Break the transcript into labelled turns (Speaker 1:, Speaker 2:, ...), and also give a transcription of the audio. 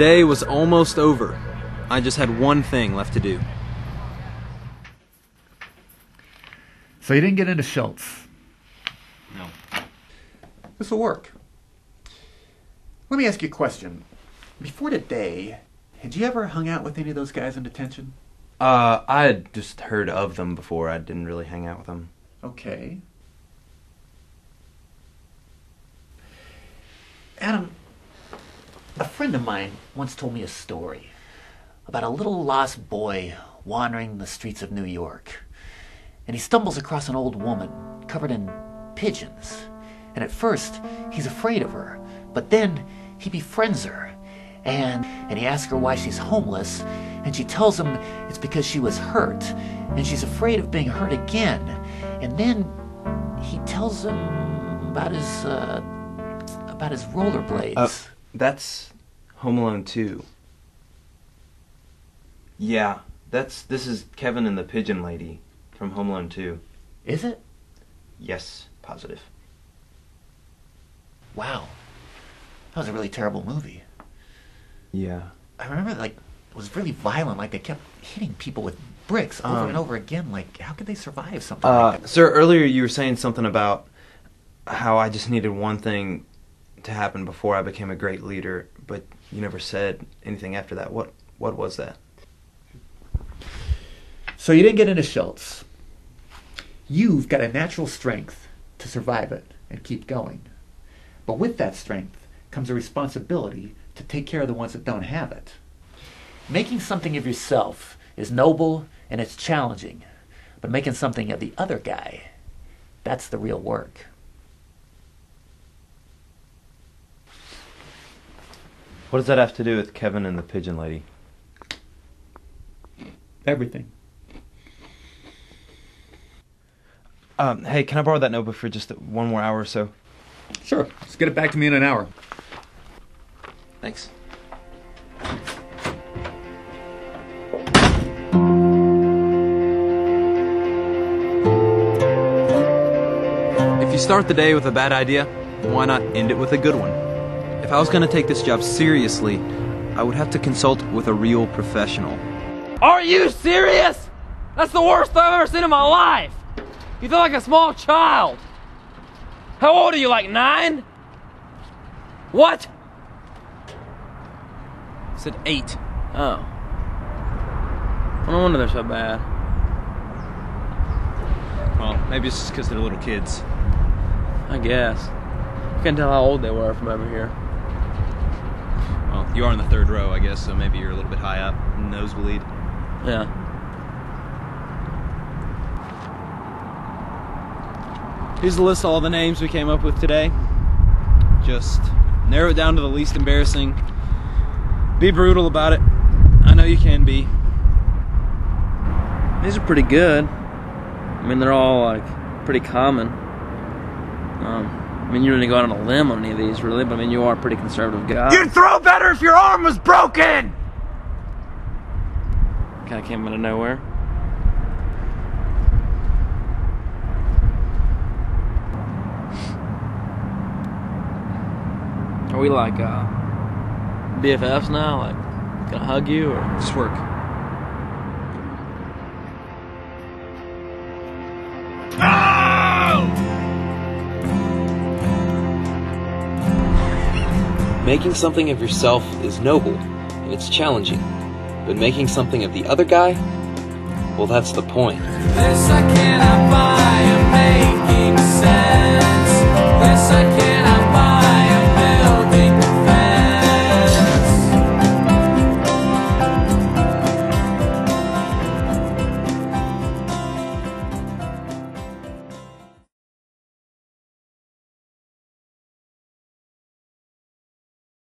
Speaker 1: day was almost over. I just had one thing left to do.
Speaker 2: So you didn't get into Schultz?
Speaker 1: No.
Speaker 2: This will work. Let me ask you a question. Before today, had you ever hung out with any of those guys in detention?
Speaker 3: I had just heard of them before. I didn't really hang out with them.
Speaker 2: Okay. Adam, a friend of mine once told me a story about a little lost boy wandering the streets of New York. And he stumbles across an old woman covered in pigeons. And at first, he's afraid of her. But then he befriends her. And he asks her why she's homeless. And she tells him it's because she was hurt. And she's afraid of being hurt again. And then he tells him about his rollerblades.
Speaker 3: That's Home Alone 2. Yeah, this is Kevin and the Pigeon Lady from Home Alone 2.
Speaker 2: Is it?
Speaker 3: Yes, positive.
Speaker 2: Wow. That was a really terrible movie.
Speaker 3: Yeah.
Speaker 2: I remember, it was really violent. Like, they kept hitting people with bricks over and over again. Like, how could they survive something like that?
Speaker 3: Sir, earlier you were saying something about how I just needed one thing to happen before I became a great leader, but you never said anything after that. What was that?
Speaker 2: So you didn't get into Schultz. You've got a natural strength to survive it and keep going. But with that strength comes a responsibility to take care of the ones that don't have it. Making something of yourself is noble and it's challenging. But making something of the other guy, that's the real work.
Speaker 3: What does that have to do with Kevin and the Pigeon Lady?
Speaker 2: Everything.
Speaker 3: Hey, can I borrow that notebook for just one more hour or so?
Speaker 2: Sure. Just get it back to me in an hour.
Speaker 1: Thanks. If you start the day with a bad idea, why not end it with a good one? If I was going to take this job seriously, I would have to consult with a real professional.
Speaker 4: Are you serious? That's the worst I've ever seen in my life. You feel like a small child. How old are you, like 9? What?
Speaker 1: I said 8.
Speaker 4: Oh. No wonder they're so bad.
Speaker 1: Well, maybe it's just because they're little kids.
Speaker 4: I guess. You can tell how old they were from over here.
Speaker 1: Well, you are in the 3rd row, I guess, so maybe you're a little bit high up, nosebleed.
Speaker 4: Yeah.
Speaker 1: Here's the list of all the names we came up with today. Just narrow it down to the least embarrassing. Be brutal about it. I know you can be.
Speaker 4: These are pretty good. I mean, they're all, pretty common. I mean, you don't need to go out on a limb on any of these, really, but I mean, you are a pretty conservative guy.
Speaker 3: You'd throw better if your arm was broken!
Speaker 4: Kinda came out of nowhere. Are we BFFs now? Gonna hug you or
Speaker 1: Just work.
Speaker 5: Making something of yourself is noble and it's challenging, but making something of the other guy, well, that's the point.
Speaker 6: This I cannot buy and pay.